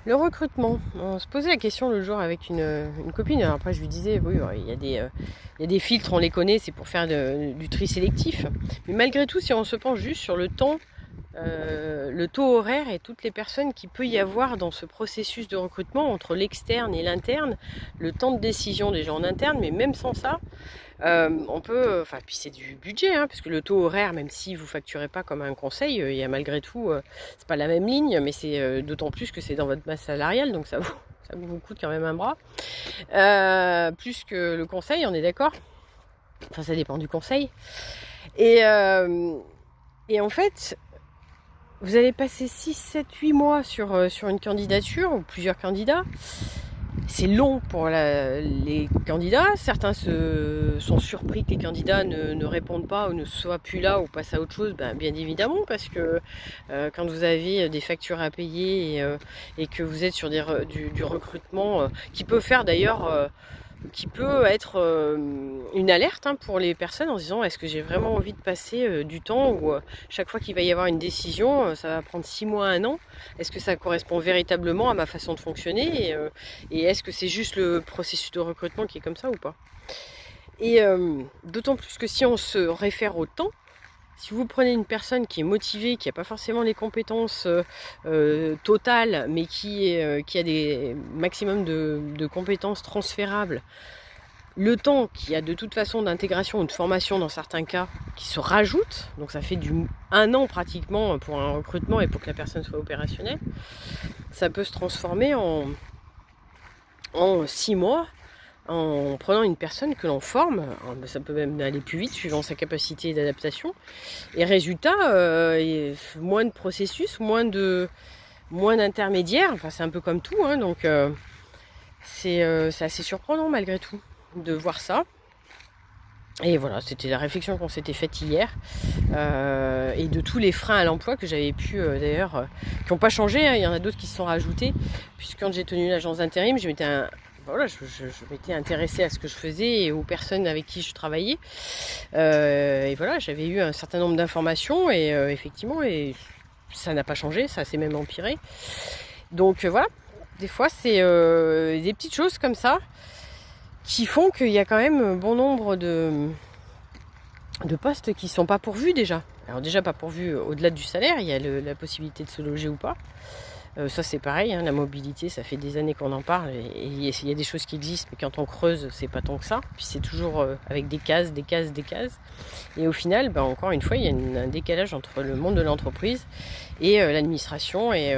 Le recrutement. On se posait la question le jour avec une copine. Alors après, je lui disais, oui, il y a des filtres, on les connaît, c'est pour faire du tri sélectif. Mais malgré tout, si on se penche juste sur le temps, le taux horaire et toutes les personnes qu'il peut y avoir dans ce processus de recrutement entre l'externe et l'interne, le temps de décision des gens en interne, mais même sans ça, on peut, enfin, puis c'est du budget, hein, parce que le taux horaire, même si vous facturez pas comme un conseil, il y a malgré tout, c'est pas la même ligne, mais c'est d'autant plus que c'est dans votre masse salariale, donc ça vous coûte quand même un bras. Plus que le conseil, on est d'accord. Enfin, ça dépend du conseil. Et, euh, et en fait, vous allez passer 6, 7, 8 mois sur une candidature ou plusieurs candidats. C'est long pour les candidats. Certains sont surpris que les candidats ne répondent pas ou ne soient plus là ou passent à autre chose, bien évidemment, parce que quand vous avez des factures à payer et que vous êtes sur du recrutement qui peut faire d'ailleurs qui peut être une alerte, hein, pour les personnes en se disant est-ce que j'ai vraiment envie de passer du temps où chaque fois qu'il va y avoir une décision, ça va prendre 6 mois, 1 an. Est-ce que ça correspond véritablement à ma façon de fonctionner et est-ce que c'est juste le processus de recrutement qui est comme ça ou pas? Et d'autant plus que si on se réfère au temps, si vous prenez une personne qui est motivée, qui n'a pas forcément les compétences totales, mais qui a des maximum de compétences transférables, le temps qu'il y a de toute façon d'intégration ou de formation dans certains cas qui se rajoute, donc ça fait du 1 an pratiquement pour un recrutement et pour que la personne soit opérationnelle, ça peut se transformer en 6 mois en prenant une personne que l'on forme. Ça peut même aller plus vite suivant sa capacité d'adaptation. Et résultat, moins de processus, moins d'intermédiaires. Enfin, c'est un peu comme tout, hein, donc c'est assez surprenant malgré tout de voir ça. Et voilà, c'était la réflexion qu'on s'était faite hier. Et de tous les freins à l'emploi que j'avais pu d'ailleurs, qui n'ont pas changé, hein, il y en a d'autres qui se sont rajoutés. Puisque quand j'ai tenu l'agence d'intérim, je m'étais intéressée à ce que je faisais et aux personnes avec qui je travaillais. Et voilà, j'avais eu un certain nombre d'informations et effectivement, et ça n'a pas changé, ça s'est même empiré. Donc voilà, des fois c'est des petites choses comme ça qui font qu'il y a quand même bon nombre de postes qui ne sont pas pourvus déjà. Alors déjà pas pourvus au-delà du salaire, il y a la possibilité de se loger ou pas. Ça c'est pareil, hein, la mobilité, ça fait des années qu'on en parle et il y a des choses qui existent, mais quand on creuse, c'est pas tant que ça. Puis c'est toujours avec des cases, des cases, des cases. Et au final, encore une fois, il y a un décalage entre le monde de l'entreprise et l'administration. Et